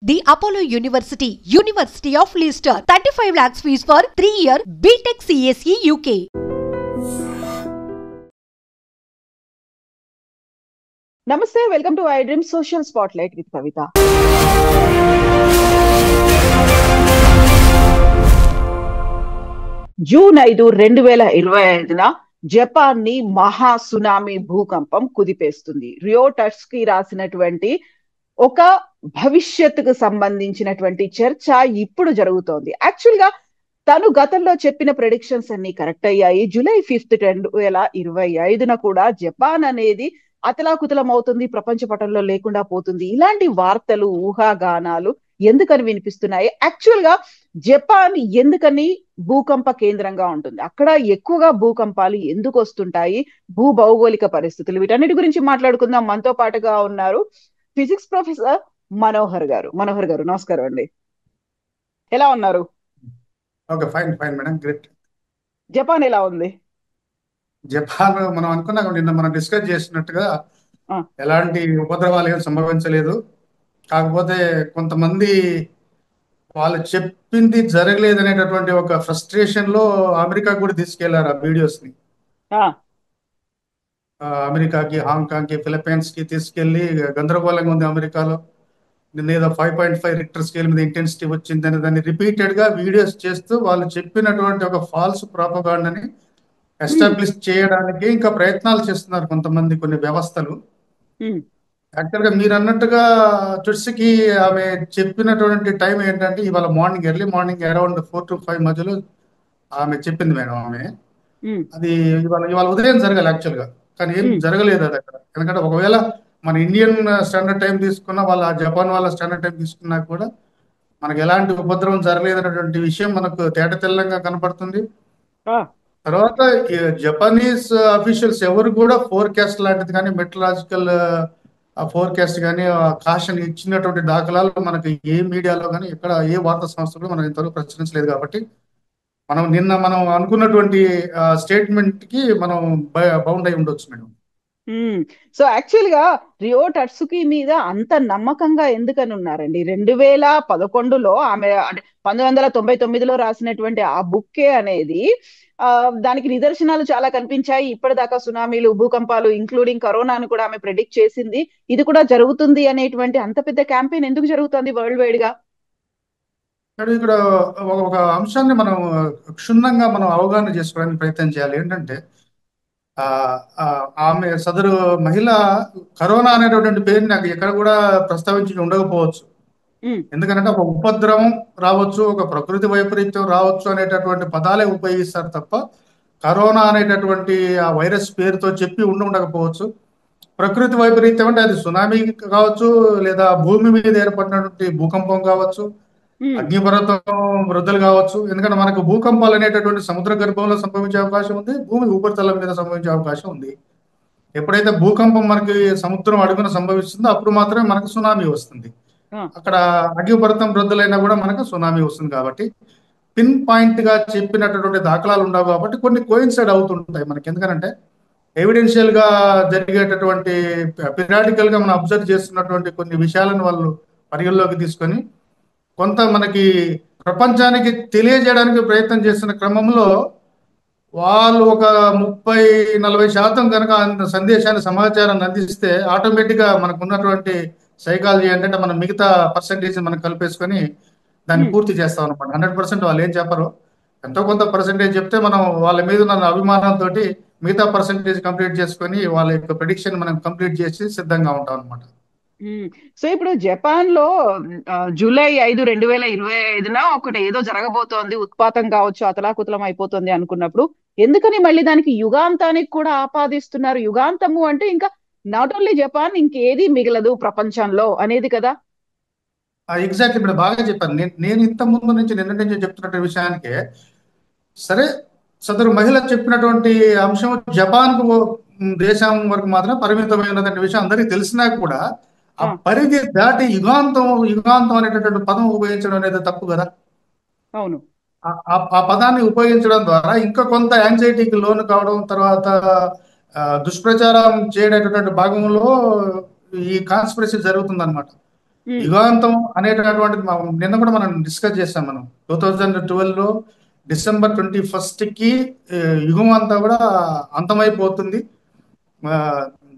The Apollo University, University of Leicester, 35 lakhs fees for 3-year BTech CSE UK. నమస్తే, welcome to I dream social spotlight with Kavitha. June 5, 2025న Japan ని మహా tsunami భూకంపం కుదిపేస్తుంది. Rio టస్కీ రాసినటువంటి ఒక భవిష్యత్తుకు సంబంధించినటువంటి చర్చ ఇప్పుడు జరుగుతోంది. యాక్చువల్ గా తను గతంలో చెప్పిన ప్రెడిక్షన్స్ అన్ని కరెక్ట్ అయ్యాయి. జూలై 5, 2025న కూడా జపాన్ అనేది అతలాకుతలం అవుతుంది, ప్రపంచ పటంలో లేకుండా పోతుంది. ఇలాంటి వార్తలు, ఊహాగానాలు ఎందుకని వినిపిస్తున్నాయి? యాక్చువల్ గా జపాన్ ఎందుకని భూకంప కేంద్రంగా ఉంటుంది? అక్కడ ఎక్కువగా భూకంపాలు ఎందుకు వస్తుంటాయి? భూ భౌగోళిక పరిస్థితులు, వీటన్నిటి గురించి మాట్లాడుకుందాం. మనతో పాటుగా ఉన్నారు ఫిజిక్స్ ప్రొఫెసర్ మనోహర్ గారు. మనోహర్ గారు, నమస్కారం అండి. ఎలా ఉన్నారు? Okay, fine fine madam, great. Japan ఎలా ఉంది? జపాన్ మనం అనుకున్నాం, నిన్న మనం డిస్కస్ చేసినట్టుగా ఆ, ఎలాంటి ఉపద్రవాలు ఏమి సంభవించలేదు. కాకపోతే కొంతమంది వాళ్ళు చెప్పింది జరగలేదు అనేటటువంటి ఒక ఫ్రస్ట్రేషన్ లో అమెరికా కూడా తీసుకెళ్లారు ఆ వీడియోస్ ని. ఆ, అమెరికాకి, హాంకాంగ్ కి, ఫిలిప్పైన్స్ కి తీసుకెళ్లి గందరగోళంగా ఉంది అమెరికాలో. నిన్న ఏదో 5.5 రిక్టర్ స్కేల్ మీద ఇంటెన్సిటీ వచ్చిందని దాన్ని రిపీటెడ్ గా వీడియోస్ చేస్తూ వాళ్ళు చెప్పినటువంటి ఒక ఫాల్స్ ప్రాపగాండాని ఎస్టాబ్లిష్ చేయడానికి ఇంకా ప్రయత్నాలు చేస్తున్నారు కొంతమంది, కొన్ని వ్యవస్థలు. ఉమ్, యాక్చువల్ గా మీరు అన్నట్టుగా తులసికి ఆమె చెప్పినటువంటి టైం ఏంటంటే ఇవాళ morning, early morning around 4 to 5 మధ్యలో ఆమె చెప్పింది మేడం. ఆమె ఉమ్, అది ఇవాళ ఇవాళ ఉదయం జరగాలి యాక్చువల్ గా, కానీ ఏం ఉమ్, జరగలేదు అది అక్కడ. ఎందుకంటే ఒకవేళ మన ఇండియన్ స్టాండర్డ్ టైం తీసుకున్నా, వాళ్ళ జపాన్ వాళ్ళ స్టాండర్డ్ టైం తీసుకున్నా కూడా మనకు ఎలాంటి ఉపద్రవం జరగలేదు అనేటువంటి విషయం మనకు తేట తెల్లంగా కనపడుతుంది. ఆ, తర్వాత ఈ జపనీస్ అఫీషియల్స్ ఎవరు కూడా ఫోర్కాస్ట్ లాంటిది కానీ, మెట్రలాజికల్ ఫోర్కాస్ట్ కానీ కాషన్ ఇచ్చినటువంటి దాఖలాలు మనకి ఏ మీడియాలో కానీ, ఎక్కడ ఏ వార్తా సంస్థలు మనం ఇంతవరకు ప్రచురించలేదు. కాబట్టి మనం అనుకున్నటువంటి స్టేట్మెంట్ కి మనం బౌండ్ అయి ఉండొచ్చు మేడం. సో యాక్చువల్ గా రియో టట్సుకి మీద అంత నమ్మకంగా ఎందుకని ఉన్నారండి? 2011లో ఆమె, అంటే 1999లో రాసినటువంటి ఆ బుక్కే అనేది దానికి నిదర్శనాలు చాలా కనిపించాయి. ఇప్పటిదాకా సునామీలు, భూకంపాలు, ఇంక్లూడింగ్ కరోనాను కూడా ఆమె ప్రెడిక్ట్ చేసింది. ఇది కూడా జరుగుతుంది అనేటువంటి అంత పెద్ద క్యాంపెయిన్ ఎందుకు జరుగుతుంది వరల్డ్ వైడ్ గా? ఇక్కడ ఒక అంశాన్ని మనం క్షుణ్ణంగా మనం అవగాహన చేసుకోవడానికి ప్రయత్నం చేయాలి. ఏంటంటే ఆ ఆ, ఆమె సదరు మహిళ కరోనా అనేటటువంటి పేరుని నాకు ఎక్కడ కూడా ప్రస్తావించి ఉండకపోవచ్చు. ఉమ్, ఎందుకంటే ఒక ఉపద్రవం రావచ్చు, ఒక ప్రకృతి వైపరీత్యం రావచ్చు అనేటటువంటి పదాలే ఉపయోగిస్తారు తప్ప కరోనా అనేటటువంటి ఆ వైరస్ పేరుతో చెప్పి ఉండకపోవచ్చు. ప్రకృతి వైపరీత్యం అంటే అది సునామీ కావచ్చు, లేదా భూమి మీద ఏర్పడినటువంటి భూకంపం కావచ్చు, ఉమ్, అగ్నిపర్వతం వృద్ధులు కావచ్చు. ఎందుకంటే మనకు భూకంపాలు అనేటటువంటి సముద్ర గర్భంలో సంభవించే అవకాశం ఉంది, భూమి ఉపరితలం మీద సంభవించే అవకాశం ఉంది. ఎప్పుడైతే భూకంపం మనకి సముద్రం అడుగున సంభవిస్తుందో అప్పుడు మాత్రమే మనకు సునామీ వస్తుంది. ఆ, అక్కడ అగ్నిపర్వతం వృద్ధులైనా కూడా మనకు సునామీ వస్తుంది. కాబట్టి పిన్ పాయింట్ గా చెప్పినటువంటి దాఖలాలు ఉండవు. కాబట్టి కొన్ని కోయిన్సైడ్ అవుతుంటాయి మనకి. ఎందుకంటే ఎవిడెన్షియల్ గా జరిగేటటువంటి, పిరియాడికల్ గా మనం అబ్జర్వ్ చేస్తున్నటువంటి కొన్ని విషయాలను వాళ్ళు పరిగణలోకి తీసుకొని కొంత మనకి ప్రపంచానికి తెలియజేయడానికి ప్రయత్నం చేస్తున్న క్రమంలో వాళ్ళు ఒక 30-40% కనుక సందేశాన్ని, సమాచారాన్ని అందిస్తే ఆటోమేటిక్ గా మనకు ఉన్నటువంటి సైకాలజీ ఏంటంటే మనం మిగతా పర్సంటేజ్ మనం కలిపేసుకొని దాన్ని ఉమ్. పూర్తి చేస్తాం అనమాట. 100% వాళ్ళు ఏం చెప్పరు, ఎంతో కొంత పర్సంటేజ్ చెప్తే మనం వాళ్ళ మీద ఉన్న అభిమానంతో మిగతా పర్సంటేజ్ కంప్లీట్ చేసుకొని వాళ్ళ యొక్క ప్రిడిక్షన్ మనం కంప్లీట్ చేసి సిద్ధంగా ఉంటాం అనమాట. సో ఇప్పుడు జపాన్ లో జూలై 5, 2025న ఒకటి ఏదో జరగబోతోంది, ఉత్పాతం కావచ్చు, అతలాకుతలం అయిపోతుంది అనుకున్నప్పుడు ఎందుకని మళ్ళీ దానికి యుగాంతానికి కూడా ఆపాదిస్తున్నారు? యుగాంతము అంటే ఇంకా నాట్ ఓన్లీ జపాన్, ఇంకేది మిగలదు ప్రపంచంలో అనేది కదా. ఎగ్జాక్ట్లీ ఇప్పుడు బాగా చెప్పాను. నేను ఇంత ముందు నుంచి నిన్న నుంచి చెప్తున్నటువంటి విషయానికి సరే, సదరు మహిళ చెప్పినటువంటి అంశం జపాన్ దేశం వరకు మాత్రం పరిమితమైనటువంటి విషయం అందరికీ తెలిసినా కూడా ఆ ఆ, పరిధి దాటి యుగాంతం యుగాంతం అనేటటువంటి పదం ఉపయోగించడం అనేది తప్పు కదా. అవును. ఆ పదాన్ని ఉపయోగించడం ద్వారా ఇంకా కొంత యాంగ్జైటీకి లోను కావడం, తర్వాత దుష్ప్రచారం చేయడటువంటి భాగంలో ఈ కాన్స్పిరసీ జరుగుతుంది అనమాట. యుగాంతం అనేటటువంటిది నిన్న కూడా మనం డిస్కస్ చేసాం. మనం 2012లో December 21కి యుగం అంతా కూడా అంతమైపోతుంది, ఆ,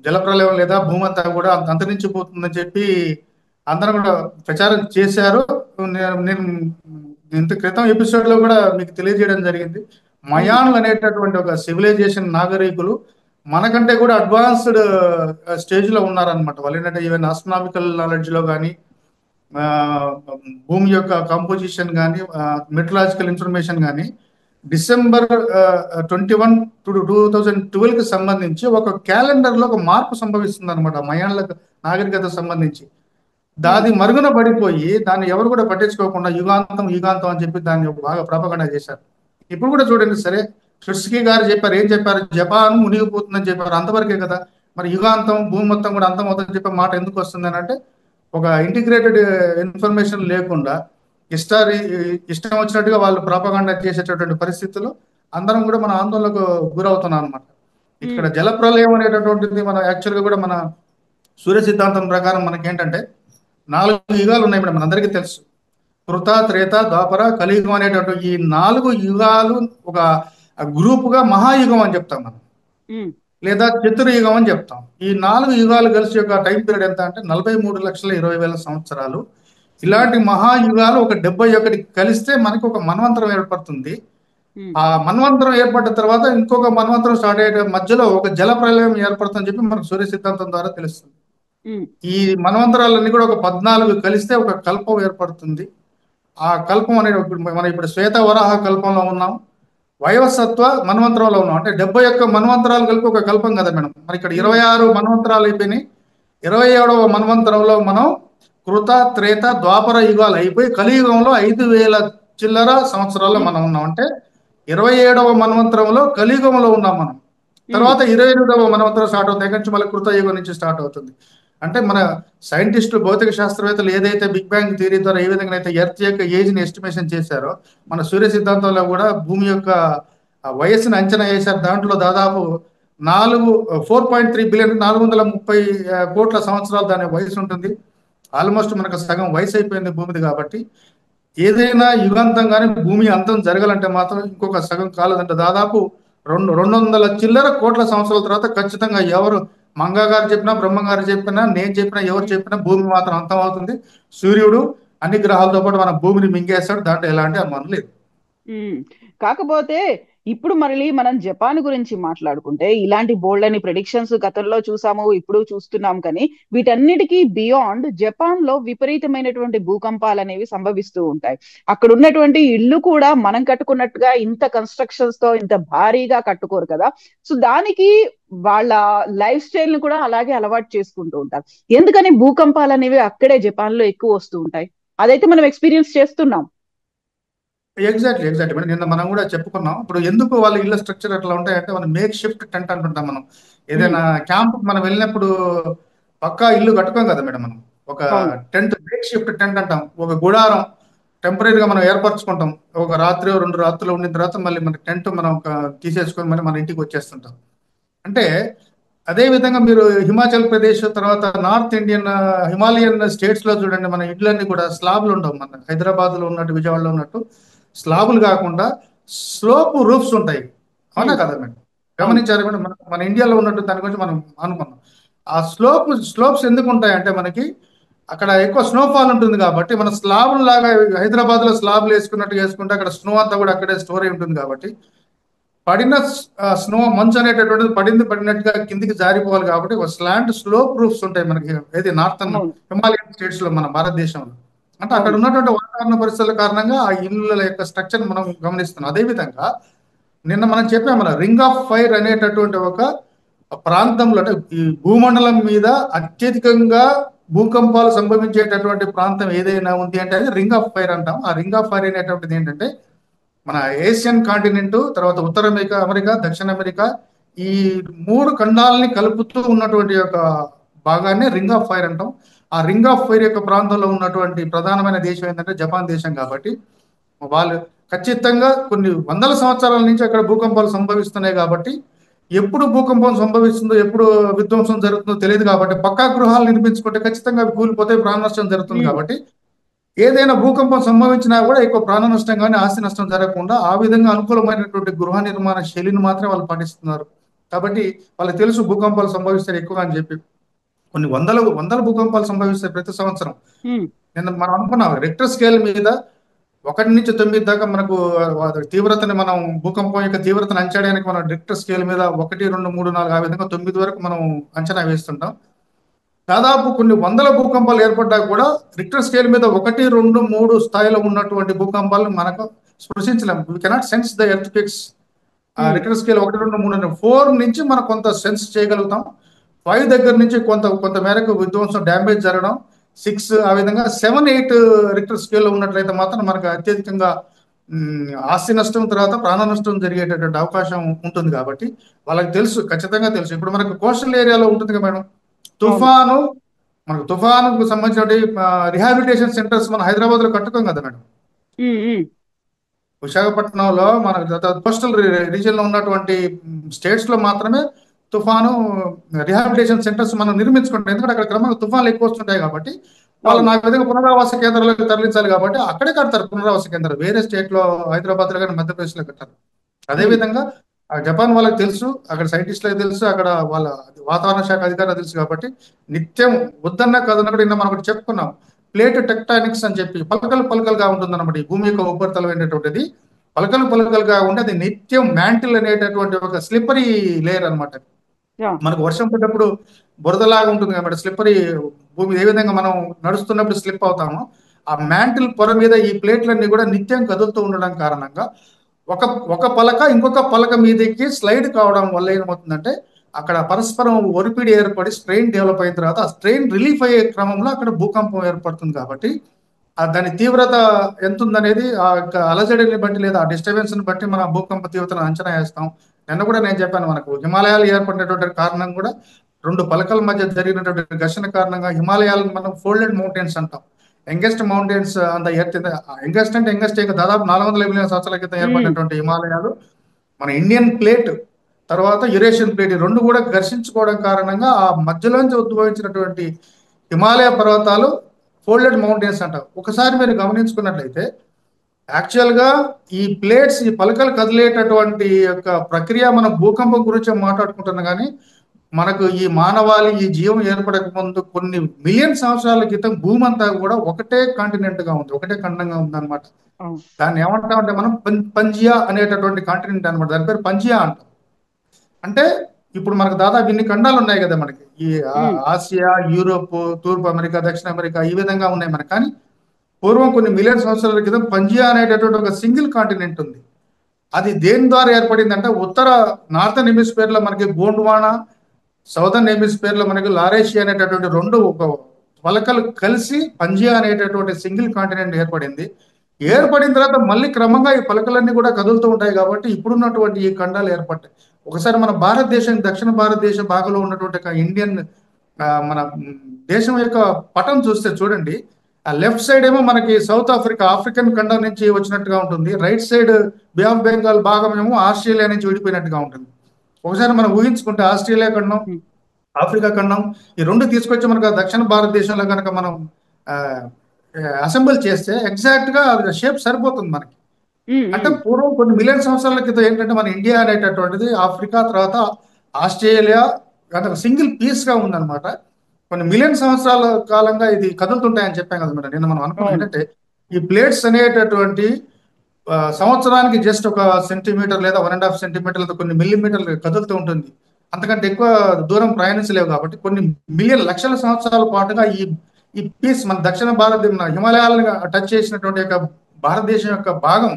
జలప్రలయం లేదా భూమి అంతా కూడా అంతరించిపోతుందని చెప్పి అందరూ కూడా ప్రచారం చేశారు. నేను ఇంత క్రితం ఎపిసోడ్ లో కూడా మీకు తెలియజేయడం జరిగింది. మయాన్లు అనేటటువంటి ఒక సివిలైజేషన్ నాగరికులు మనకంటే కూడా అడ్వాన్స్డ్ స్టేజ్ లో ఉన్నారనమాట. వాళ్ళు ఏంటంటే ఈవెన్ ఆస్ట్రానామికల్ నాలెడ్జ్ లో కానీ, ఆ, భూమి యొక్క కంపోజిషన్ కానీ, మెట్రలాజికల్ ఇన్ఫర్మేషన్ కానీ December 21 2012కి సంబంధించి ఒక క్యాలెండర్ లో ఒక మార్పు సంభవిస్తుంది అనమాట మయాన్ల నాగరికత సంబంధించి. దాది మరుగున పడిపోయి దాన్ని ఎవరు కూడా పట్టించుకోకుండా యుగాంతం యుగాంతం అని చెప్పి దాన్ని బాగా ప్రాపగండా చేశారు. ఇప్పుడు కూడా చూడండి, సరే షుట్స్కీ గారు చెప్పారు, ఏం చెప్పారు, జపాన్ మునిగిపోతుందని చెప్పారు, అంతవరకే కదా. మరి యుగాంతం భూమి మొత్తం కూడా అంతం అవుతుందని చెప్పే మాట ఎందుకు వస్తుంది అని అంటే, ఒక ఇంటిగ్రేటెడ్ ఇన్ఫర్మేషన్ లేకుండా ఇష్టం వచ్చినట్టుగా వాళ్ళు ప్రాపగండా చేసేటటువంటి పరిస్థితుల్లో అందరం కూడా మన ఆందోళనకు గురవుతున్నాం అనమాట. ఇక్కడ జలప్రలయం అనేటటువంటిది మన యాక్చువల్గా కూడా మన సూర్య సిద్ధాంతం ప్రకారం మనకేంటంటే 4 యుగాలు ఉన్నాయి మేడం, మనందరికీ తెలుసు. కృత, త్రేత, ద్వాపర, కలియుగం అనేటటువంటి ఈ 4 యుగాలు ఒక గ్రూపుగా మహాయుగం అని చెప్తాం మనం, లేదా చతుర్యుగం అని చెప్తాం. ఈ 4 యుగాలు కలిసి యొక్క టైం పీరియడ్ ఎంత అంటే 43,20,000 సంవత్సరాలు. ఇలాంటి మహాయుగాలు ఒక 71 కలిస్తే మనకి ఒక మన్వంతరం ఏర్పడుతుంది. ఆ మన్వంతరం ఏర్పడిన తర్వాత ఇంకొక మన్వంతరం స్టార్ట్ అయ్యే మధ్యలో ఒక జల ప్రళయం ఏర్పడుతుందని చెప్పి మనకు సూర్య సిద్ధాంతం ద్వారా తెలుస్తుంది. ఈ మన్వంతరాలన్నీ కూడా ఒక 14 కలిస్తే ఒక కల్పం ఏర్పడుతుంది. ఆ కల్పం అనేది మనం ఇప్పుడు శ్వేత వరాహ కల్పంలో ఉన్నాం, వైవస్వత్వ మన్వంతరంలో ఉన్నాం. అంటే 71 మన్వంతరాలు కలిపి ఒక కల్పం కదా మేడం. మరి ఇక్కడ 26 మన్వంతరాలు అయిపోయినాయి. 27వ మన్వంతరంలో మనం కృత, త్రేత, ద్వాపర యుగాలు అయిపోయి కలియుగంలో 5,000 చిల్లర సంవత్సరాల్లో మనం ఉన్నాం. అంటే 27వ మన్వంతరంలో కలియుగంలో ఉన్నాం మనం. తర్వాత 28వ మన్వంతరం స్టార్ట్ అవుతుంది, ఎక్కడి నుంచి మళ్ళీ కృతయుగం నుంచి స్టార్ట్ అవుతుంది. అంటే మన సైంటిస్టులు, భౌతిక శాస్త్రవేత్తలు ఏదైతే బిగ్ బ్యాంగ్ థియరీ ద్వారా ఏ విధంగా అయితే ఎర్త్ యొక్క ఏజ్ ని ఎస్టిమేషన్ చేశారో, మన సూర్య సిద్ధాంతంలో కూడా భూమి యొక్క వయస్సును అంచనా వేశారు. దాంట్లో దాదాపు 4.3 బిలియన్ 430 కోట్ల సంవత్సరాలు దాని వయసు ఉంటుంది. ఆల్మోస్ట్ మనకు సగం వయసు అయిపోయింది భూమిది. కాబట్టి ఏదైనా యుగాంతం కానీ భూమి అంతం జరగాలంటే మాత్రం ఇంకొక సగం కాలేదంటే దాదాపు 200 చిల్లర కోట్ల సంవత్సరాల తర్వాత ఖచ్చితంగా ఎవరు మంగా గారు చెప్పినా, బ్రహ్మ గారు చెప్పినా, నేను చెప్పినా, ఎవరు చెప్పినా భూమి మాత్రం అంతం అవుతుంది. సూర్యుడు అన్ని గ్రహాలతో పాటు మన భూమిని మింగేస్తాడు, దాంట్లో ఎలాంటి అనుమానం లేదు. కాకపోతే ఇప్పుడు మళ్ళీ మనం జపాన్ గురించి మాట్లాడుకుంటే ఇలాంటి బోల్డ్ అని ప్రెడిక్షన్స్ గతంలో చూసాము, ఇప్పుడు చూస్తున్నాం. కానీ వీటన్నిటికీ బియాండ్ జపాన్ లో విపరీతమైనటువంటి భూకంపాలు అనేవి సంభవిస్తూ ఉంటాయి. అక్కడ ఉన్నటువంటి ఇల్లు కూడా మనం కట్టుకున్నట్టుగా ఇంత కన్స్ట్రక్షన్స్ తో ఇంత భారీగా కట్టుకోరు కదా. సో దానికి వాళ్ళ లైఫ్ స్టైల్ ని కూడా అలాగే అలవాటు చేసుకుంటూ ఉంటారు. ఎందుకని భూకంపాలు అనేవి అక్కడే జపాన్ లో ఎక్కువ వస్తూ ఉంటాయి? అదైతే మనం ఎక్స్పీరియన్స్ చేస్తున్నాం. ఎగ్జాక్ట్లీ మేడం, నిన్న మనం కూడా చెప్పుకున్నాం. ఇప్పుడు ఎందుకు వాళ్ళ ఇళ్ళ స్ట్రక్చర్ అట్లా ఉంటాయంటే, మనం మేక్ షిఫ్ట్ టెంట్ అంటుంటాం. మనం ఏదైనా క్యాంప్ మనం వెళ్ళినప్పుడు పక్కా ఇల్లు కట్టుకోం కదా మేడం. మనం ఒక టెంట్, మేక్ షిఫ్ట్ టెంట్ అంటాం. ఒక గుడారం టెంపరీగా మనం ఏర్పరచుకుంటాం. ఒక రాత్రి 2 రాత్రులు ఉండిన తర్వాత మళ్ళీ మన టెంట్ మనం తీసేసుకొని మళ్ళీ మన ఇంటికి వచ్చేస్తుంటాం. అంటే అదే విధంగా మీరు హిమాచల్ ప్రదేశ్ తర్వాత నార్త్ ఇండియన్ హిమాలయన్ స్టేట్స్ లో చూడండి, మన ఇళ్ళన్నీ కూడా స్లాబ్లు ఉండవు. మన హైదరాబాద్ లో ఉన్నట్టు, విజయవాడలో ఉన్నట్టు స్లాబులు కాకుండా స్లోప్ రూఫ్స్ ఉంటాయి. అవునా కదా మేడం? గమనించారు మేడం? మన ఇండియాలో ఉన్నట్టు దాని గురించి మనం అనుకున్నాం. ఆ స్లోప్స్ ఎందుకు ఉంటాయంటే, మనకి అక్కడ ఎక్కువ స్నోఫాల్ ఉంటుంది కాబట్టి, మన స్లాబులు లాగా హైదరాబాద్ లో స్లాబ్లు వేసుకున్నట్టు వేసుకుంటే అక్కడ స్నో అంతా కూడా అక్కడే స్టోర్ అయి ఉంటుంది. కాబట్టి పడిన స్నో, మంచు అనేటటువంటిది పడినట్టుగా కిందికి జారిపోవాలి. కాబట్టి ఒక స్లాంట్ స్లోప్ రూఫ్స్ ఉంటాయి మనకి ఏది నార్థన్ హిమాలయన్ స్టేట్స్ లో, మన భారతదేశంలో. అంటే అక్కడ ఉన్నటువంటి వాతావరణ పరిస్థితుల కారణంగా ఆ ఇళ్ళ యొక్క స్ట్రక్చర్ మనం గమనిస్తున్నాం. అదేవిధంగా నిన్న మనం చెప్పాము, మన రింగ్ ఆఫ్ ఫైర్ అనేటటువంటి ఒక ప్రాంతంలో, అంటే ఈ భూమండలం మీద అత్యధికంగా భూకంపాలు సంభవించేటటువంటి ప్రాంతం ఏదైనా ఉంది అంటే అది రింగ్ ఆఫ్ ఫైర్ అంటాం. ఆ రింగ్ ఆఫ్ ఫైర్ అనేటువంటిది ఏంటంటే, మన ఏషియన్ కాంటినెంట్, తర్వాత ఉత్తర అమెరికా, దక్షిణ అమెరికా, ఈ 3 ఖండాలని కలుపుతూ ఉన్నటువంటి యొక్క భాగాన్ని రింగ్ ఆఫ్ ఫైర్ అంటాం. ఆ రింగ్ ఆఫ్ ఫైర్ యొక్క ప్రాంతంలో ఉన్నటువంటి ప్రధానమైన దేశం ఏంటంటే జపాన్ దేశం. కాబట్టి వాళ్ళు ఖచ్చితంగా కొన్ని వందల సంవత్సరాల నుంచి అక్కడ భూకంపాలు సంభవిస్తున్నాయి. కాబట్టి ఎప్పుడు భూకంపం సంభవిస్తుందో, ఎప్పుడు విధ్వంసం జరుగుతుందో తెలియదు కాబట్టి పక్కా గృహాలు నిర్మించుకుంటే ఖచ్చితంగా అవి కూలిపోతే ప్రాణ నష్టం జరుగుతుంది కాబట్టి ఏదైనా భూకంపం సంభవించినా కూడా ఎక్కువ ప్రాణ నష్టం కానీ ఆస్తి నష్టం జరగకుండా ఆ విధంగా అనుకూలమైనటువంటి గృహ నిర్మాణ శైలిని మాత్రమే వాళ్ళు పాటిస్తున్నారు. కాబట్టి వాళ్ళకి తెలుసు భూకంపాలు సంభవిస్తాయి ఎక్కువ అని చెప్పి. కొన్ని వందల భూకంపాలు సంభవిస్తాయి ప్రతి సంవత్సరం. నిన్న మనం అనుకున్నాం రిక్టర్ స్కేల్ మీద 1 నుంచి 9 దాకా మనకు తీవ్రతని మనం భూకంపం యొక్క తీవ్రతను అంచడానికి మనం రిక్టర్ స్కేల్ మీద 1, 2, 3, 4 ఆ విధంగా 9 వరకు మనం అంచనా వేస్తుంటాం. దాదాపు కొన్ని వందల భూకంపాలు ఏర్పడ్డా కూడా రిక్టర్ స్కేల్ మీద 1, 2, 3 స్థాయిలో ఉన్నటువంటి భూకంపాలను మనకు స్పృశించలేము. We cannot sense the earthquakes. Richter scale 1, 2, 3, 4 నుంచి మనం కొంత సెన్స్ చేయగలుగుతాం. 5 దగ్గర నుంచి కొంత మేరకు విధ్వంసం డ్యామేజ్ జరగడం, 6 ఆ విధంగా 7, 8 రిక్టర్ స్కేల్లో ఉన్నట్లయితే మాత్రం మనకు అత్యధికంగా ఆస్తి నష్టం తర్వాత ప్రాణ నష్టం జరిగేటటువంటి అవకాశం ఉంటుంది. కాబట్టి వాళ్ళకి తెలుసు, ఖచ్చితంగా తెలుసు. ఇప్పుడు మనకు కోస్టల్ ఏరియాలో ఉంటుంది కదా మేడం, మనకు తుఫానుకు సంబంధించిన రిహాబిలిటేషన్ సెంటర్స్ మన హైదరాబాద్ లో కట్టుకోం కదా మేడం. విశాఖపట్నంలో మన కోస్టల్ రీజియన్ లో ఉన్నటువంటి స్టేట్స్ లో మాత్రమే తుఫాను రిహాబిలిటేషన్ సెంటర్స్ మనం నిర్మించుకుంటాం. ఎందుకంటే అక్కడ క్రమంగా తుఫాన్లు ఎక్కువ వస్తుంటాయి కాబట్టి వాళ్ళు నా విధంగా పునరావాస కేంద్రాలకు తరలించాలి కాబట్టి అక్కడే కడతారు పునరావాస కేంద్రాలు. వేరే స్టేట్ లో హైదరాబాద్ లో కానీ మధ్యప్రదేశ్ లో కట్టారు. అదేవిధంగా జపాన్ వాళ్ళకి తెలుసు, అక్కడ సైంటిస్టులకు తెలుసు, అక్కడ వాళ్ళ వాతావరణ శాఖ అధికారులు తెలుసు. కాబట్టి నిత్యం వద్దన్నా కదన్నా కూడా మనం ఒకటి చెప్పుకున్నాం, ప్లేట్ టెక్టానిక్స్ అని చెప్పి పలకలుగా ఉంటుంది అన్నమాట. ఈ భూమి యొక్క ఉపరితలం అనేటువంటిది పలకలుగా ఉండి అది నిత్యం మ్యాంటిల్ అనేటటువంటి ఒక స్లిప్పరీ లేయర్ అనమాట. మనకు వర్షం పడ్డప్పుడు బురదలాగా ఉంటుంది కాబట్టి స్లిప్పరీ భూమి ఏ విధంగా మనం నడుస్తున్నప్పుడు స్లిప్ అవుతామో ఆ మ్యాంటిల్ పొర మీద ఈ ప్లేట్లన్నీ కూడా నిత్యం కదులుతూ ఉండడం కారణంగా ఒక పలక ఇంకొక పలక మీదకి స్లైడ్ కావడం వల్ల ఏమవుతుందంటే అక్కడ పరస్పరం ఒరిపిడి ఏర్పడి స్ట్రెయిన్ డెవలప్ అయిన తర్వాత ఆ స్ట్రెయిన్ రిలీఫ్ అయ్యే క్రమంలో అక్కడ భూకంపం ఏర్పడుతుంది. కాబట్టి దాని తీవ్రత ఎంత ఉందనేది ఆ అలజడిని బట్టి లేదా ఆ డిస్టర్బెన్స్ ని బట్టి మన భూకంప తీవ్రతను అంచనా వేస్తాం. నిన్న కూడా నేను చెప్పాను, మనకు హిమాలయాలు ఏర్పడినటువంటి కారణం కూడా 2 పలకల మధ్య జరిగినటువంటి ఘర్షణ కారణంగా హిమాలయాలను మనం ఫోల్డెడ్ మౌంటైన్స్ అంటాం. యంగెస్ట్ మౌంటైన్స్ అంత ఎర్త్, యంగెస్ట్ దాదాపు 400 మిలియన్ సంవత్సరాల క్రితం ఏర్పడినటువంటి హిమాలయాలు మన ఇండియన్ ప్లేట్ తర్వాత యురేషియన్ ప్లేట్ 2 కూడా ఘర్షించుకోవడం కారణంగా ఆ మధ్యలోంచి ఉద్భవించినటువంటి హిమాలయ పర్వతాలు ఫోల్డెడ్ మౌంటైన్స్ అంటాం. ఒకసారి మీరు గమనించుకున్నట్లయితే యాక్చువల్ గా ఈ ప్లేట్స్, ఈ పలకలు కదిలేటటువంటి యొక్క ప్రక్రియ మన భూకంపం గురించి మాట్లాడుకుంటున్నాం. కానీ మనకు ఈ మానవాళి ఈ జీవం ఏర్పడక ముందు కొన్ని మిలియన్ సంవత్సరాల క్రితం భూమి అంతా కూడా ఒకటే కాంటినెంట్ గా ఉంది, ఒకటే ఖండంగా ఉంది అనమాట. దాన్ని ఏమంటామంటే మనం పంజియా అనేటటువంటి కాంటినెంట్ అనమాట. దాని పేరు పంజియా అంటాం. అంటే ఇప్పుడు మనకు దాదాపు ఇన్ని ఖండాలు ఉన్నాయి కదా మనకి, ఈ ఆసియా, యూరోప్, తూర్పు అమెరికా, దక్షిణ అమెరికా ఈ విధంగా ఉన్నాయి మనకి. కానీ పూర్వం కొన్ని మిలియన్ సంవత్సరాల క్రితం పంజియా అనేటటువంటి ఒక సింగిల్ కాంటినెంట్ ఉంది. అది దేని ద్వారా ఏర్పడిందంటే నార్థన్ హెమిస్ఫియర్ లో మనకి గోండ్వానా, సౌదర్న్ హెమిస్ఫియర్ లో మనకి లారేషియా అనేటటువంటి 2 పలకలు కలిసి పంజియా అనేటటువంటి సింగిల్ కాంటినెంట్ ఏర్పడింది. ఏర్పడిన తర్వాత మళ్ళీ క్రమంగా ఈ పలకలన్నీ కూడా కదులుతూ ఉంటాయి కాబట్టి ఇప్పుడున్నటువంటి ఈ ఖండాలు ఏర్పడ్డాయి. ఒకసారి మన భారతదేశం దక్షిణ భారతదేశ భాగంలో ఉన్నటువంటి ఇండియన్ మన దేశం యొక్క పటం చూస్తే చూడండి, ఆ లెఫ్ట్ సైడ్ ఏమో మనకి సౌత్ ఆఫ్రికన్ ఖండం నుంచి వచ్చినట్టుగా ఉంటుంది. Right side bay of Bengal భాగం ఏమో ఆస్ట్రేలియా నుంచి విడిపోయినట్టుగా ఉంటుంది. ఒకసారి మనం ఊహించుకుంటే ఆస్ట్రేలియా ఖండం, ఆఫ్రికా ఖండం ఈ 2 తీసుకొచ్చి మనకు దక్షిణ భారతదేశంలో కనుక మనం అసెంబుల్ చేస్తే ఎగ్జాక్ట్ గా షేప్ సరిపోతుంది మనకి. అంటే పూర్వం కొన్ని మిలియన్ సంవత్సరాల క్రితం ఏంటంటే మన ఇండియా అనేటటువంటిది ఆఫ్రికా తర్వాత ఆస్ట్రేలియా సింగిల్ పీస్ గా ఉందన్నమాట. కొన్ని మిలియన్ సంవత్సరాల కాలంగా ఇది కదులుతుంటాయని చెప్పాం కదా మేడం. నిన్న మనం అనుకున్నాం ఏంటంటే ఈ ప్లేట్స్ అనేటటువంటి సంవత్సరానికి జస్ట్ 1 సెంటీమీటర్ లేదా 1.5 సెంటీమీటర్ లేదా కొన్ని మిల్లీమీటర్లు కదులుతూ ఉంటుంది. అంతకంటే ఎక్కువ దూరం ప్రయాణించలేవు కాబట్టి కొన్ని మిలియన్ లక్షల సంవత్సరాల పాటుగా ఈ పీస్ మన దక్షిణ భారతదేశం హిమాలయాలను టచ్ చేసినటువంటి యొక్క భారతదేశం యొక్క భాగం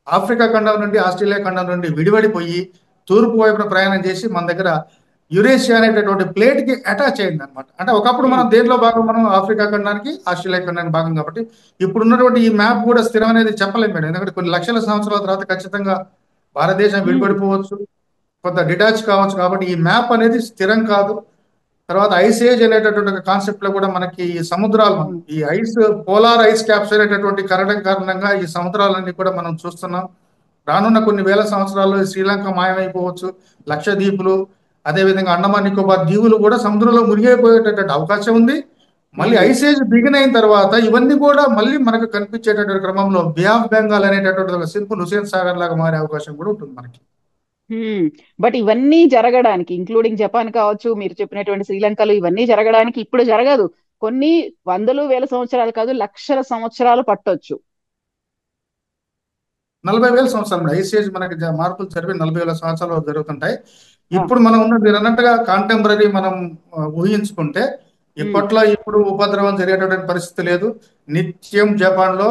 ఆఫ్రికా ఖండం నుండి ఆస్ట్రేలియా ఖండం నుండి విడివడిపోయి తూర్పు వైపున ప్రయాణం చేసి మన దగ్గర యురేషియా అనేటటువంటి ప్లేట్ కి అటాచ్ అయింది అనమాట. అంటే ఒకప్పుడు మనం దేంట్లో భాగం, మనం ఆఫ్రికా ఖండానికి ఆస్ట్రేలియా ఖండానికి భాగం. కాబట్టి ఇప్పుడు ఉన్నటువంటి ఈ మ్యాప్ కూడా స్థిరం అనేది చెప్పలేము మేడం. ఎందుకంటే కొన్ని లక్షల సంవత్సరాల తర్వాత ఖచ్చితంగా భారతదేశం విడిపడిపోవచ్చు, కొంత డిటాచ్ కావచ్చు. కాబట్టి ఈ మ్యాప్ అనేది స్థిరం కాదు. తర్వాత ఐస్ ఏజ్ అనేటటువంటి కాన్సెప్ట్ లో కూడా మనకి ఈ సముద్రాలు, ఈ పోలార్ ఐస్ క్యాప్స్ అనేటటువంటి కరడం కారణంగా ఈ సముద్రాలన్నీ కూడా మనం చూస్తున్నాం. రానున్న కొన్ని వేల సంవత్సరాల్లో శ్రీలంక మాయమైపోవచ్చు, లక్షద్వీపులు, అదేవిధంగా అండమాన్ నికోబార్ దీవులు కూడా సముద్రంలో మునిగిపోయేటటువంటి అవకాశం ఉంది. మళ్ళీ ఐస్ ఏజ్ బిగిన్ అయిన తర్వాత ఇవన్నీ కూడా మళ్ళీ మనకు కనిపించేటటువంటి క్రమంలో బే ఆఫ్ బెంగాల్ అనేటటువంటి ఒక సింపుల్ హుసేన్ సాగర్ లాగా మారే అవకాశం కూడా ఉంటుంది మనకి. బట్ ఇవన్నీ జరగడానికి, ఇంక్లూడింగ్ జపాన్ కావచ్చు, మీరు చెప్పినటువంటి శ్రీలంకలో, ఇవన్నీ జరగడానికి ఇప్పుడు జరగదు. కొన్ని వందలు వేల సంవత్సరాలు కాదు, లక్షల సంవత్సరాలు పట్టొచ్చు. 40,000 సంవత్సరాలు ఐస్ ఏజ్ మనకి మార్పులు జరిపి 40,000 సంవత్సరాలు జరుగుతుంటాయి. ఇప్పుడు మనం ఉన్న మీరు అన్నట్టుగా కాంటెంపరీ మనం ఊహించుకుంటే ఇప్పట్లో ఇప్పుడు ఉపద్రవం జరిగేటటువంటి పరిస్థితి లేదు. నిత్యం జపాన్ లో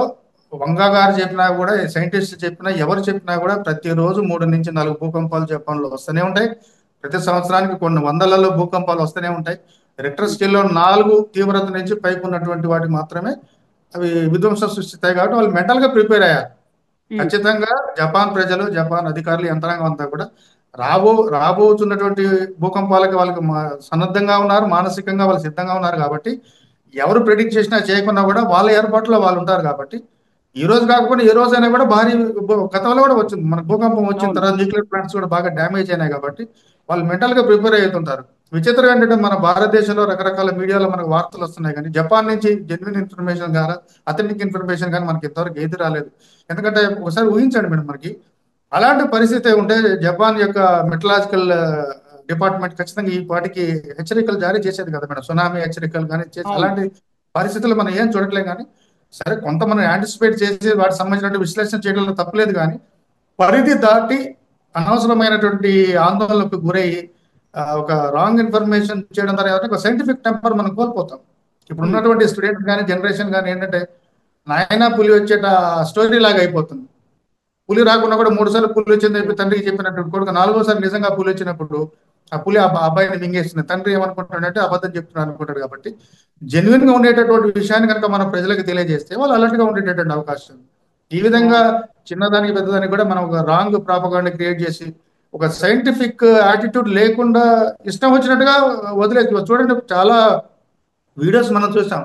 వంగా గారు చెప్పినా కూడా, సైంటిస్ట్ చెప్పినా, ఎవరు చెప్పినా కూడా ప్రతిరోజు 3 నుంచి 4 భూకంపాలు జపాన్ లో వస్తూనే ఉంటాయి. ప్రతి సంవత్సరానికి కొన్ని వందలలో భూకంపాలు వస్తూనే ఉంటాయి. రిక్టర్ స్కేల్లో 4 తీవ్రత నుంచి పైకి ఉన్నటువంటి వాటి మాత్రమే అవి విధ్వంసం సృష్టిస్తాయి. కాబట్టి వాళ్ళు మెంటల్ గా ప్రిపేర్ అయ్యారు. ఖచ్చితంగా జపాన్ ప్రజలు, జపాన్ అధికారులు, యంత్రాంగం అంతా కూడా రాబోతున్నటువంటి భూకంపాలకి వాళ్ళకి సన్నద్ధంగా ఉన్నారు, మానసికంగా వాళ్ళు సిద్ధంగా ఉన్నారు. కాబట్టి ఎవరు ప్రెడిక్ట్ చేసినా చేయకున్నా కూడా వాళ్ళ ఏర్పాట్లో వాళ్ళు ఉంటారు. కాబట్టి ఈ రోజు కాకపోతే ఏ రోజైనా కూడా భారీ గతంలో కూడా వచ్చింది మనకు భూకంపం వచ్చిన తర్వాత న్యూక్లియర్ ప్లాంట్స్ కూడా బాగా డ్యామేజ్ అయినాయి. కాబట్టి వాళ్ళు మెంటల్ గా ప్రిపేర్ అవుతుంటారు. విచిత్రంగా ఏంటంటే మన భారతదేశంలో రకరకాల మీడియాలో మనకు వార్తలు వస్తున్నాయి, కానీ జపాన్ నుంచి జెన్యున్ ఇన్ఫర్మేషన్ కానీ అథెంటిక్ ఇన్ఫర్మేషన్ కానీ మనకి ఇంతవరకు ఏది రాలేదు. ఎందుకంటే ఒకసారి ఊహించండి మేడం, మనకి అలాంటి పరిస్థితి ఉంటే జపాన్ యొక్క మెటలాజికల్ డిపార్ట్మెంట్ ఖచ్చితంగా ఈ పాటికి హెచ్చరికలు జారీ చేసేది కదా మేడం, సునామీ హెచ్చరికలు కానీ చేసి. అలాంటి పరిస్థితులు మనం ఏం చూడట్లేదు. కానీ సరే, కొంత మనం యాంటిసిపేట్ చేసి వాటికి సంబంధించిన విశ్లేషణ చేయడంలో తప్పలేదు. కానీ పరిధి దాటి అనవసరమైనటువంటి ఆందోళనకు గురయ్యి ఒక రాంగ్ ఇన్ఫర్మేషన్ చేయడం ద్వారా ఒక సైంటిఫిక్ టెంపర్ మనం కోల్పోతాం. ఇప్పుడు ఉన్నటువంటి స్టూడెంట్స్ కానీ జనరేషన్ కానీ ఏంటంటే నాయన పులి వచ్చేట స్టోరీ లాగా అయిపోతుంది. పులి రాకుండా కూడా 3 సార్లు పులి వచ్చింది చెప్పి తండ్రికి చెప్పినట్టు కొడుకు 4వసారి నిజంగా పులి వచ్చినప్పుడు ఆ పులి అబ్బాయిని మింగేస్తుంది. తండ్రి ఏమనుకుంటాడంటే అబద్ధం చెప్తున్నాడు అనుకుంటాడు. కాబట్టి జెన్యున్ గా ఉండేటటువంటి విషయాన్ని కనుక మనం ప్రజలకు తెలియజేస్తే వాళ్ళు అలర్ట్ గా ఉండేటటువంటి అవకాశం. ఈ విధంగా చిన్నదానికి పెద్దదానికి కూడా మనం ఒక రాంగ్ ప్రాపగాండా క్రియేట్ చేసి ఒక సైంటిఫిక్ యాటిట్యూడ్ లేకుండా ఇష్టం వచ్చినట్టుగా వదిలేదు. చూడండి, చాలా వీడియోస్ మనం చూసాం.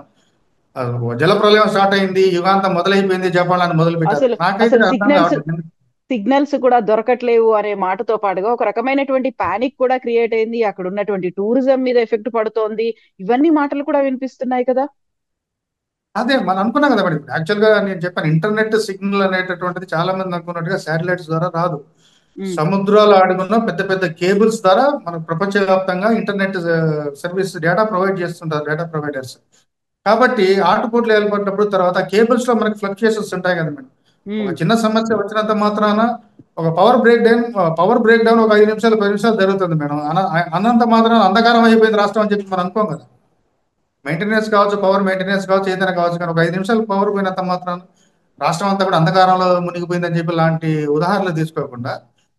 జల ప్రళయం స్టార్ట్ అయింది, యుగాంతం మొదలైపోయింది, జపాన్ అని మొదలు పెట్టారు. నాకైతే అర్థం కావట్లేదు. సిగ్నల్స్ కూడా దొరకట్లేవు అనే మాటతో పాటుగా ఒక రకమైనటువంటి పానిక్ కూడా క్రియేట్ అయింది. అక్కడ ఉన్నటువంటి టూరిజం మీద ఎఫెక్ట్ పడుతోంది. ఇవన్నీ మాటలు కూడా వినిపిస్తున్నాయి కదా. అదే మనం అనుకున్నాం కదా మేడం. యాక్చువల్ గా నేను చెప్పాను, ఇంటర్నెట్ సిగ్నల్ అనేటటువంటిది చాలా మంది అనుకున్నట్టుగా శాటిలైట్స్ ద్వారా రాదు. సముద్రాల అడుగున పెద్ద పెద్ద కేబుల్స్ ద్వారా మనకు ప్రపంచవ్యాప్తంగా ఇంటర్నెట్ సర్వీస్ డేటా ప్రొవైడ్ చేస్తుంటారు డేటా ప్రొవైడర్స్. కాబట్టి ఆటుపోట్లు ఏర్పడినప్పుడు తర్వాత కేబుల్స్ లో మనకి ఫ్లక్చుయేషన్స్ ఉంటాయి కదా మేడం. ఒక చిన్న సమస్య వచ్చినంత మాత్రాన ఒక పవర్ బ్రేక్ డౌన్ ఒక 5 నిమిషాలు 10 నిమిషాలు జరుగుతుంది మేడం. అన్నంత మాత్రాన అంధకారం అయిపోయింది రాష్ట్రం అని చెప్పి మనం అనుకోం కదా. మెయింటెనెన్స్ కావచ్చు, పవర్ మెయింటెనెన్స్ కావచ్చు, ఏదైనా కావచ్చు, కానీ ఒక 5 నిమిషాలు పవర్ పోయినంత మాత్రాన రాష్ట్రం అంతా కూడా అంధకారంలో మునిగిపోయిందని చెప్పి లాంటి ఉదాహరణలు తీసుకోకుండా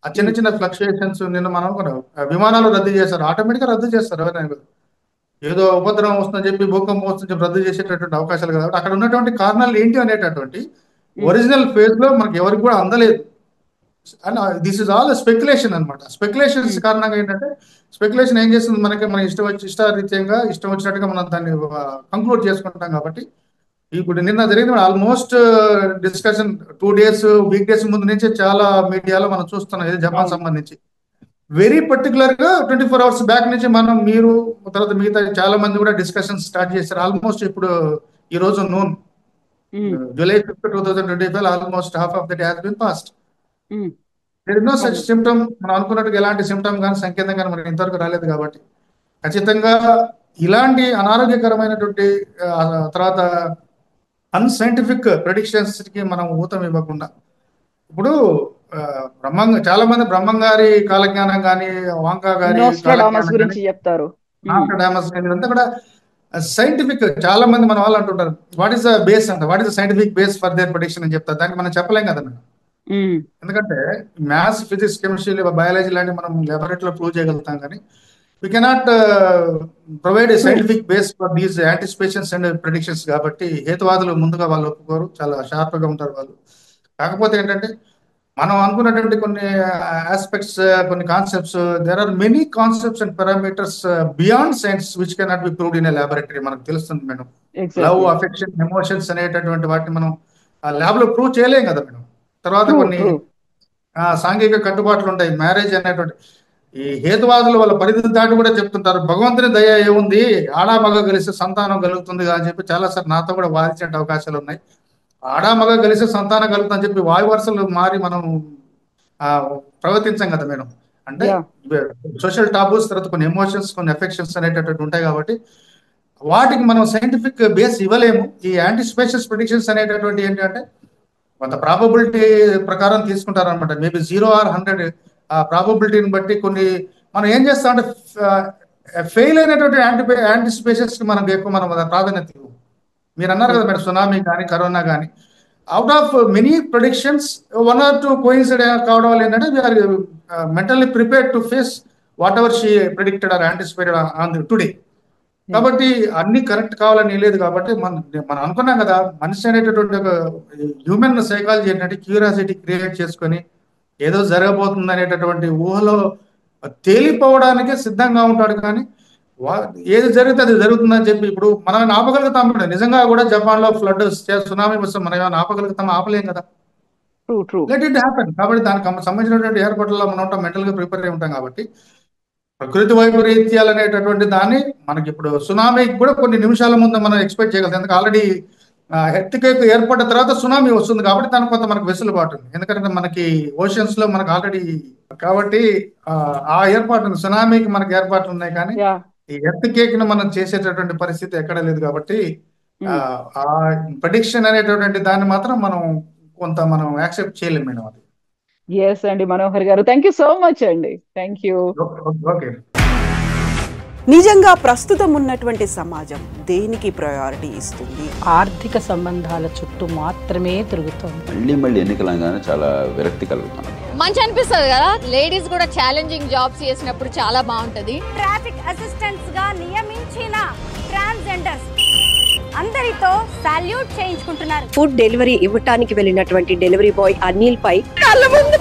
ఆ చిన్న చిన్న ఫ్లక్చుయేషన్స్ నిన్న మనం అనుకున్నాం. విమానాలు రద్దు చేస్తారు, ఆటోమేటిక్గా రద్దు చేస్తారు. ఎవరైనా ఏదో ఉపద్రవం వస్తుందని చెప్పి, భూకంపం వస్తుందని చెప్పి రద్దు చేసేటటువంటి అవకాశాలు కదా. అక్కడ ఉన్నటువంటి కారణాలు ఏంటి అనేటటువంటి ఒరిజినల్ ఫేజ్ లో మనకి ఎవరికి కూడా అందలేదు. And this is all speculation అనమాట. స్పెక్యులేషన్స్ కారణంగా ఏంటంటే స్పెక్యులేషన్ ఏం చేస్తుంది, మనకి మన ఇష్టారీత్యంగా ఇష్టం వచ్చినట్టుగా మనం దాన్ని కంక్లూడ్ చేసుకుంటాం. కాబట్టి ఇప్పుడు నిన్న జరిగింది almost discussion 2 days week days ముందు నుంచి చాలా మీడియాలో మనం చూస్తున్నాం ఇది జపాన్ సంబంధించి. వెరీ పర్టికులర్ గా 24 hours బ్యాక్ నుంచి మీరు తర్వాత మిగతా చాలా మంది కూడా డిస్కషన్ స్టార్ట్ చేశారు. ఆల్మోస్ట్ ఇప్పుడు ఈ రోజు noon July 5th, 2025 almost half of the day has been passed. There is no such symptom. మనం అనుకున్నట్టుగా ఎలాంటి సిమ్టమ్ కానీ సంకేతం కానీ మనకి ఇంతవరకు రాలేదు. కాబట్టి ఖచ్చితంగా ఇలాంటి అనారోగ్యకరమైనటువంటి తర్వాత అన్సైంటిఫిక్ ప్రెడిక్షన్స్ కి మనం ఊతం ఇవ్వకుండా, ఇప్పుడు చాలా మంది బ్రహ్మం గారి కాలజ్ఞానం కానీ, వాంకా గారి గురించి చెప్తారు, ఇదంతా కూడా సైంటిఫిక్. చాలా మంది మన వాళ్ళు అంటుంటారు what is the base what is the scientific base for their prediction అని చెప్తారు. దానికి మనం చెప్పలేం కదా మేడం. ఎందుకంటే మ్యాథ్స్, ఫిజిక్స్, కెమిస్ట్రీ, బయాలజీ లాంటివి మనం లాబొరేటరీలో ప్రూవ్ చేయగలుగుతాం, కానీ we cannot provide a scientific base for these anticipations and predictions. కాబట్టి హేతువాదులు ముందుగా వాళ్ళు ఒప్పుకోరు, చాలా షార్ప్ గా ఉంటారు వాళ్ళు. కాకపోతే ఏంటంటే మనం అనుకున్నటువంటి కొన్ని ఆస్పెక్ట్స్, కొన్ని concepts, there are many concepts and parameters beyond science which cannot be proved in a laboratory. మనకు తెలుస్తుంది మేడం. లవ్, అఫెక్షన్, ఎమోషన్స్ అనేటటువంటి వాటిని మనం ల్యాబ్ లో ప్రూవ్ చేయలేం కదా మేడం. తర్వాత కొన్ని సాంఘిక కట్టుబాట్లు ఉంటాయి. మ్యారేజ్ అనేటువంటి ఈ హేతువాదులు వాళ్ళ పరిధి దాటి కూడా చెప్తుంటారు, భగవంతుని దయ ఏముంది, ఆడా మగ కలిసి సంతానం కలుగుతుంది అని చెప్పి చాలాసార్లు నాతో కూడా వాదించే అవకాశాలు ఉన్నాయి. ఆడా మగ కలిసి సంతానం కలుగుతుందని చెప్పి వాయు వరుసలు మారి మనం ప్రవర్తించాం కదా మేడం. అంటే సోషల్ టాబూస్, తర్వాత కొన్ని ఎమోషన్స్, కొన్ని ఎఫెక్షన్స్ అనేటటువంటి ఉంటాయి కాబట్టి వాటికి మనం సైంటిఫిక్ బేస్ ఇవ్వలేము. ఈ యాంటిసిపేషన్స్ ప్రిడిక్షన్స్ అనేటటువంటి ఏంటంటే కొంత ప్రాబబిలిటీ ప్రకారం తీసుకుంటారు అనమాట. మేబీ 0 or 100 ఆ ప్రాబబిలిటీని బట్టి కొన్ని మనం ఏం చేస్తాం అంటే ఫెయిల్ అయినటువంటి యాంటిసిపేషన్స్ కి మనం ఎక్కువ మనం ప్రాధాన్యత ఇవ్వం. మీరు అన్నారు కదా మేడం, సునామీ కానీ కరోనా కానీ, out of many predictions 1 or 2 coincide కావడం వల్ల ఏంటంటే we are mentally prepared to face whatever she predicted or anticipated on the today. కాబట్టి అన్ని కరెక్ట్ కావాలని లేదు. కాబట్టి మనం అనుకున్నాం కదా, మనిషి అనేటటువంటి ఒక హ్యూమన్ సైకాలజీ ఏంటంటే క్యూరియాసిటీ క్రియేట్ చేసుకొని ఏదో జరగబోతుంది అనేటటువంటి ఊహలో తేలిపోవడానికి సిద్ధంగా ఉంటాడు. కానీ ఏది జరిగితే అది జరుగుతుందని చెప్పి ఇప్పుడు మనం ఆపగలుగుతాం కూడా. నిజంగా కూడా జపాన్ లో ఫ్లడ్ సునామీ వస్తే మనం ఏమైనా ఆపగలుగుతాం? ఆపలేం కదా. Let it happen. కాబట్టి దానికి సంబంధించినటువంటి ఏర్పాట్లలో మనం ఉంటాం, మెంటల్ గా ప్రిపేర్ అయి ఉంటాం. కాబట్టి ప్రకృతి వైపరీత్యాలు అనేటటువంటి దాన్ని మనకి ఇప్పుడు సునామీకి కూడా కొన్ని నిమిషాల ముందు మనం ఎక్స్పెక్ట్ చేయగలుగుతాం. ఎందుకంటే ఆల్రెడీ ఎర్త్క్వేక్ ఏర్పడిన తర్వాత సునామీ వస్తుంది కాబట్టి దాని కొంత మనకు వెసులుబాటు ఉంది. ఎందుకంటే మనకి ఓషన్స్ లో మనకు ఆల్రెడీ, కాబట్టి ఆ ఏర్పాటు సునామీకి మనకి ఏర్పాట్లు ఉన్నాయి. కానీ ఈ ఎర్త్క్వేక్ ను మనం చేసేటటువంటి పరిస్థితి ఎక్కడ లేదు. కాబట్టి ఆ ప్రెడిక్షన్ అనేటటువంటి దాన్ని మాత్రం మనం యాక్సెప్ట్ చేయలేము మేడం. అది ఎస్ అండి మనోహర్ గారు, థ్యాంక్ యూ సో మచ్ అండి. Thank you. ఓకే. నిజంగా ప్రస్తుతం ఉన్నటువంటి సమాజం దేనికి ప్రయారిటీ ఇస్తుంది? ఆర్థిక సంబంధాల చుట్టూ మాత్రమే తిరుగుతుంది. మళ్ళీ ఎన్నికలంగానే చాలా విరక్తి కలుగుతాను. మంచి అనిపిస్తుంది కదా, లేడీస్ కూడా ఛాలెంజింగ్ జాబ్స్ చేసినప్పుడు చాలా బాగుంటది. ట్రాఫిక్ అసిస్టెంట్స్ గా నియమించిన ట్రాన్స్జెండర్స్ అందరితో సాల్యూట్ చేయించుకుంటున్నారు. ఫుడ్ డెలివరీ ఇవ్వటానికి వెళ్ళినటువంటి డెలివరీ బాయ్ అనిల్ పై కళ్ళ ముందు